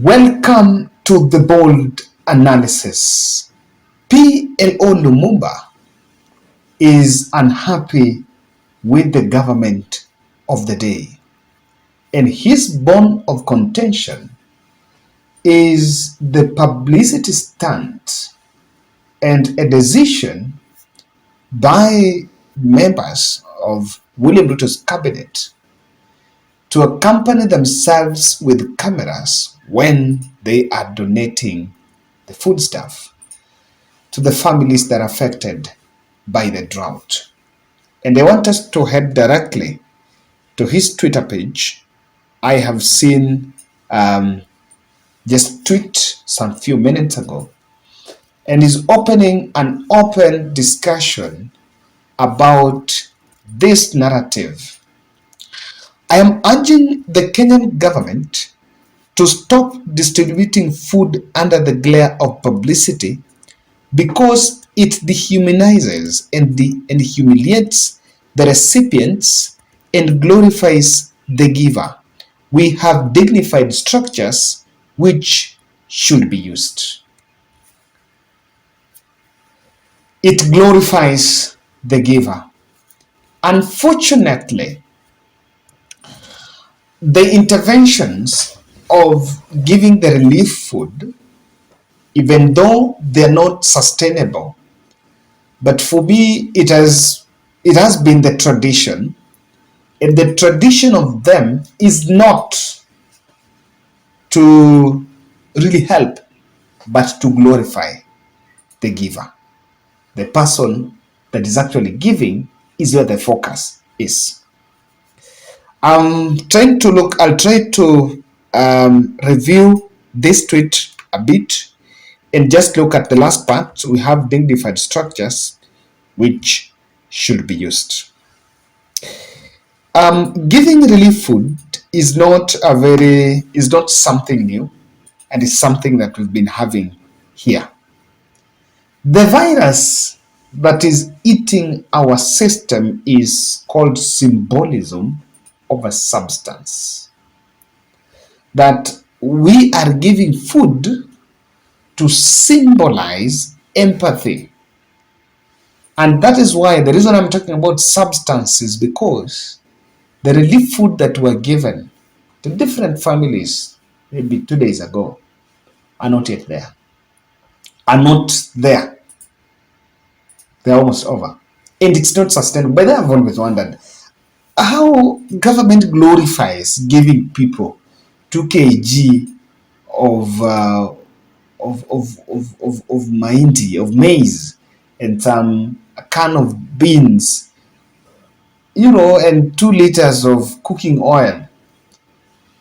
Welcome to the bold analysis. PLO Lumumba is unhappy with the government of the day, and his bone of contention is the publicity stunt and a decision by members of William Ruto's cabinet to accompany themselves with cameras when they are donating the foodstuff to the families that are affected by the drought. And I want us to head directly to his Twitter page. I have seen just tweet some few minutes ago, and is opening an open discussion about this narrative. I am urging the Kenyan government to stop distributing food under the glare of publicity because it dehumanizes and humiliates the recipients and glorifies the giver. We have dignified structures which should be used. It glorifies the giver. Unfortunately, the interventions of giving the relief food, even though they're not sustainable, but for me it has been the tradition, and the tradition of them is not to really help, but to glorify the giver. The person that is actually giving is where the focus is. I'll try to review this tweet a bit and just look at the last part. We have dignified structures which should be used. Giving relief food is not something new, and it's something that we've been having here. The virus that is eating our system is called symbolism of a substance. That we are giving food to symbolize empathy. And that is why the reason I'm talking about substance is because the relief food that were given to different families maybe 2 days ago are not yet there. They're almost over. And it's not sustainable. But I've always wondered how government glorifies giving people 2 kg of maize and a can of beans, and 2 liters of cooking oil.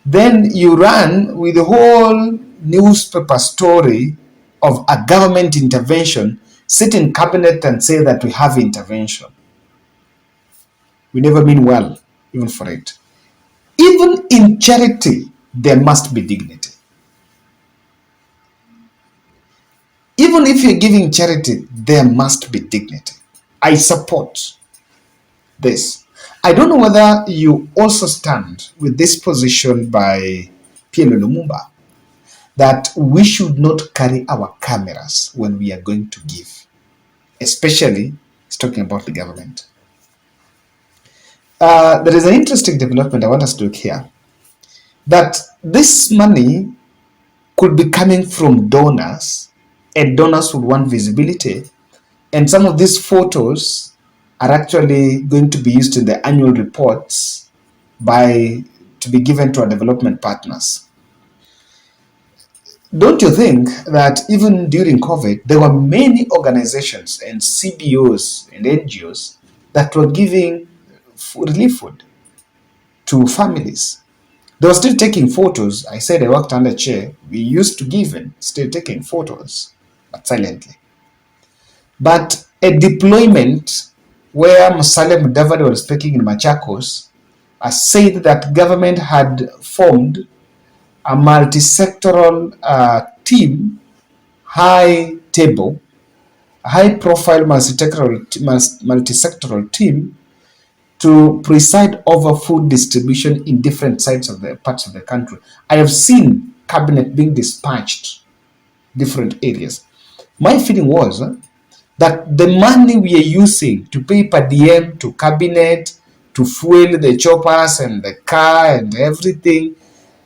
Then you run with the whole newspaper story of a government intervention, sit in cabinet and say that we have intervention. We never mean well, even for it. Even in charity, there must be dignity. Even if you're giving charity, there must be dignity. I support this. I don't know whether you also stand with this position by PLO Lumumba, that we should not carry our cameras when we are going to give, especially it's talking about the government. There is an interesting development I want us to look here, that this money could be coming from donors, and donors would want visibility, and some of these photos are actually going to be used in the annual reports to be given to our development partners. Don't you think that even during COVID, there were many organizations and CBOs and NGOs that were giving relief food to families? They were still taking photos. I said I worked under chair. We used to give and still taking photos, but silently. But a deployment where Musalia Mudavadi was speaking in Machakos said that government had formed a multi-sectoral team, high-profile multi-sectoral team to preside over food distribution in different parts of the country. I have seen cabinet being dispatched different areas. My feeling was that the money we are using to pay per diem to cabinet, to fuel the choppers and the car and everything,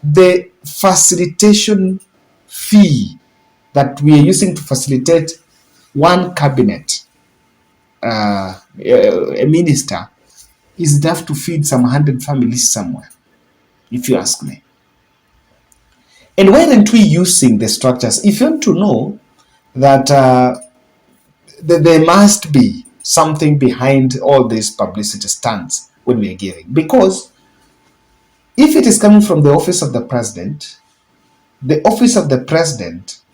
the facilitation fee that we are using to facilitate one cabinet, a minister, is enough to feed some 100 families somewhere, if you ask me. And why aren't we using the structures? If you want to know that there must be something behind all these publicity stunts when we are giving, because if it is coming from the office of the president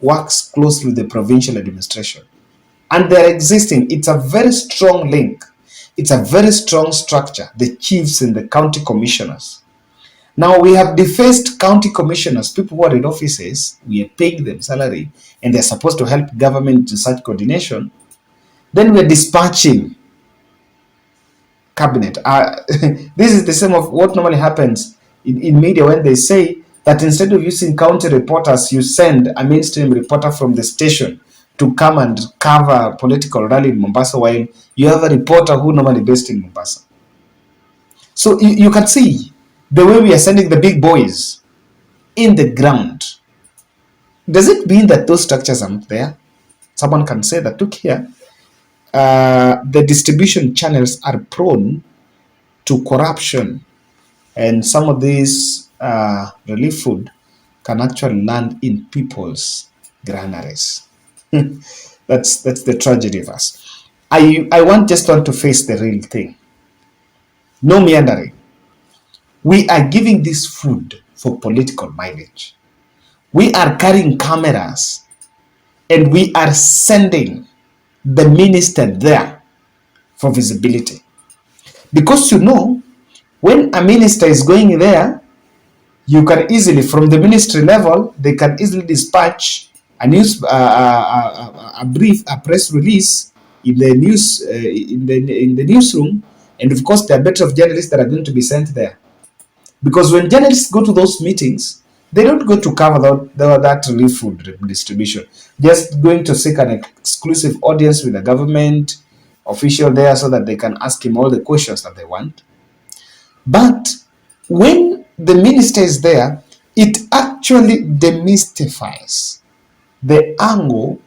works closely with the provincial administration, and they're existing. It's a very strong link. It's a very strong structure. The chiefs and the county commissioners. Now we have defaced county commissioners, people who are in offices. We are paying them salary, and they're supposed to help government in such coordination. Then we're dispatching cabinet. This is the same of what normally happens in media when they say that instead of using county reporters, you send a mainstream reporter from the station to come and cover a political rally in Mombasa, while you have a reporter who normally based in Mombasa. So you can see the way we are sending the big boys in the ground. Does it mean that those structures are not there? Someone can say that, look here, the distribution channels are prone to corruption, and some of these relief food can actually land in people's granaries. That's the tragedy of us. I want to face the real thing. No meandering. We are giving this food for political mileage. We are carrying cameras and we are sending the minister there for visibility. Because when a minister is going there, you can easily, from the ministry level, they can easily dispatch a news, a press release in the news, in the newsroom, and of course there are better of journalists that are going to be sent there. Because when journalists go to those meetings, they don't go to cover that relief food distribution. Just going to seek an exclusive audience with a government official there so that they can ask him all the questions that they want. But when the minister is there, it actually demystifies the angle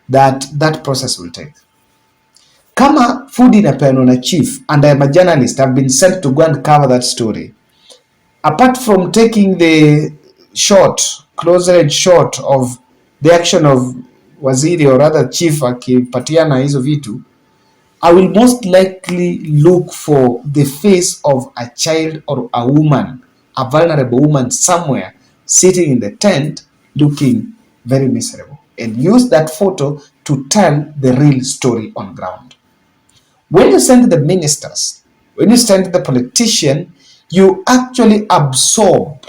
that process will take. Kama food inapeanwa na chief and I am a journalist, I've been sent to go and cover that story. Apart from taking the close-range shot of the action of waziri or rather chief akipatiana hizo vitu, I will most likely look for the face of a child or a woman, a vulnerable woman somewhere sitting in the tent looking very miserable, and use that photo to tell the real story on ground. When you send the ministers, when you send the politician, you actually absorb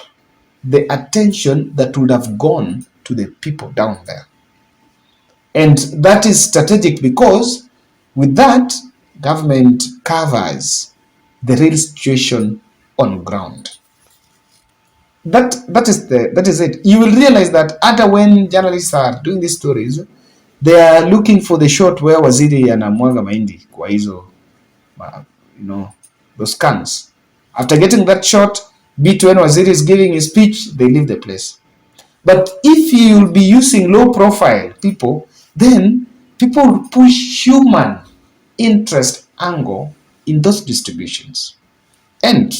the attention that would have gone to the people down there. And that is strategic because with that, government covers the real situation on ground. That is it. You will realize that other when journalists are doing these stories, they are looking for the shot where waziri anamwaga mahindi kwa hizo, those cans. After getting that shot, when waziri is giving his speech, they leave the place. But if you will be using low-profile people, then people will push human interest angle in those distributions. And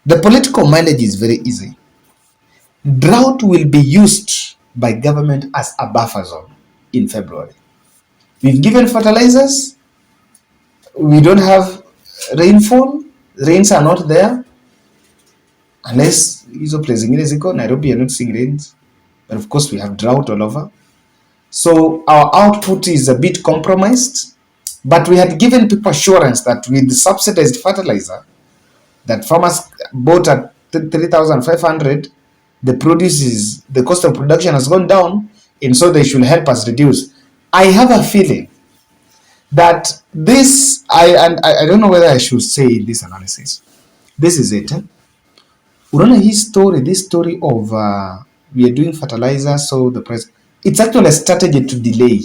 the political mileage is very easy. Drought will be used by government as a buffer zone in February. We've given fertilizers. We don't have rainfall. Rains are not there. Unless hizo place zingine ziko, Nairobi are not seeing rains. But of course we have drought all over. So our output is a bit compromised. But we had given people assurance that with the subsidized fertilizer that farmers bought at 3,500, the cost of production has gone down, and so they should help us reduce. I have a feeling that I don't know whether I should say this analysis. This is it. Unaona this story of we are doing fertilizer, so the price, it's actually a strategy to delay.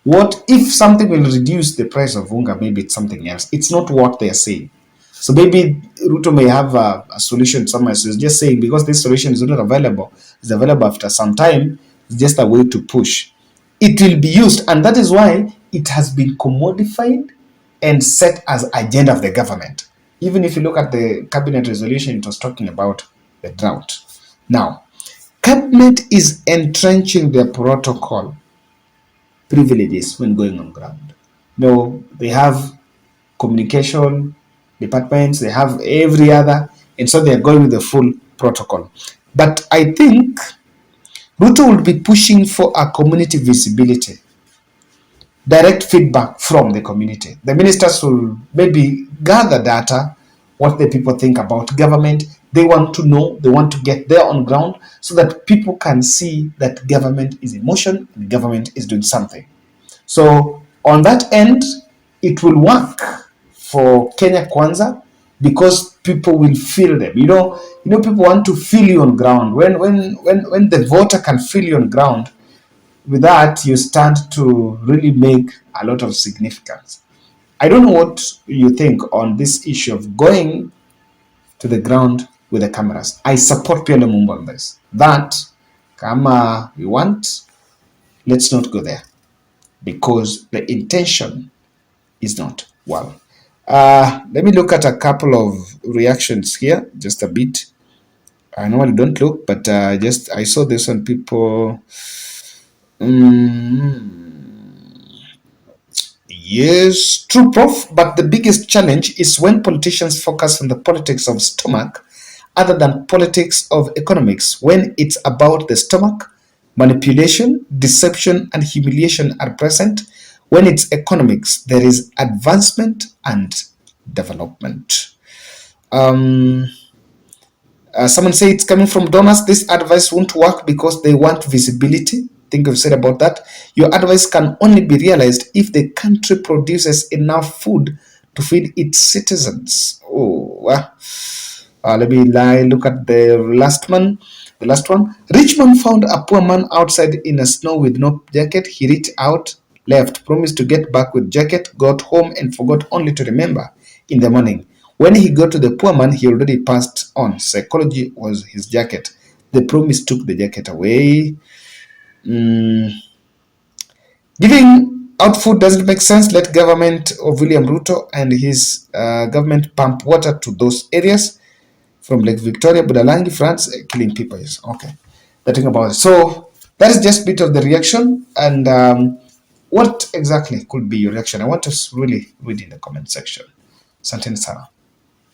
What if something will reduce the price of unga? Maybe it's something else. It's not what they are saying. So maybe Ruto may have a solution somewhere. So it's just saying because this solution is not available, it's available after some time. It's just a way to push. It will be used, and that is why it has been commodified and set as agenda of the government. Even if you look at the cabinet resolution, it was talking about the drought. Now, cabinet is entrenching their protocol privileges when going on ground. No, they have communication departments, they have every other, and so they're going with the full protocol. But I think Ruto will be pushing for a community visibility, direct feedback from the community. The ministers will maybe gather data, what the people think about government. They want to know, they want to get there on ground so that people can see that government is in motion and government is doing something. So on that end, it will work for Kenya Kwanza because people will feel them. People want to feel you on ground. When the voter can feel you on ground, with that you stand to really make a lot of significance. I don't know what you think on this issue of going to the ground with the cameras. I support PLO Lumumba on this. That, kama we want, let's not go there because the intention is not well. Let me look at a couple of reactions here, just a bit. I normally don't look, but I saw this on people. Yes, true, Prof. But the biggest challenge is when politicians focus on the politics of stomach other than politics of economics. When it's about the stomach, manipulation, deception, and humiliation are present. When it's economics, there is advancement and development. Someone say it's coming from donors. This advice won't work because they want visibility. Think I've said about that. Your advice can only be realized if the country produces enough food to feed its citizens. Let me look at the last one. The last one. Rich man found a poor man outside in a snow with no jacket. He reached out, left, promised to get back with jacket, got home and forgot only to remember in the morning. When he got to the poor man, he already passed on. Psychology was his jacket. The promise took the jacket away. Giving out food doesn't make sense. Let government of William Ruto and his government pump water to those areas from Lake Victoria, Budalangi, France, killing people. Yes, okay. The thing about it. So that is just a bit of the reaction. And what exactly could be your reaction? I want to really read in the comment section. Asanteni sana.